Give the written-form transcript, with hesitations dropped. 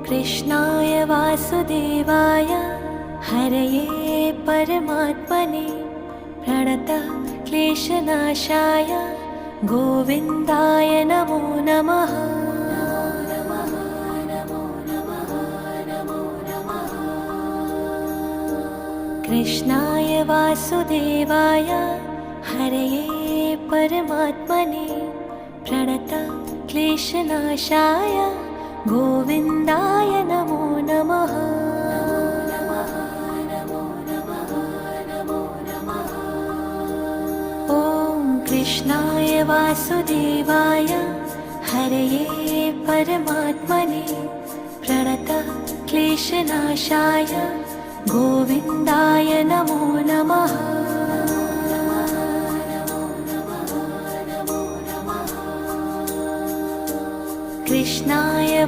कृष्णाय वासुदेवाय हरये परमात्मने प्रणतः क्लेशनाशाय गोविन्दाय नमो नमः। कृष्णाय वासुदेवाय हरये परमात्मने प्रणतः क्लेशनाशाय गोविन्दाय नमो नमः। ॐ कृष्णाय वासुदेवाय हरये परमात्मने प्रणतः क्लेशनाशाय गोविन्दाय नमो नमः। कृष्णाय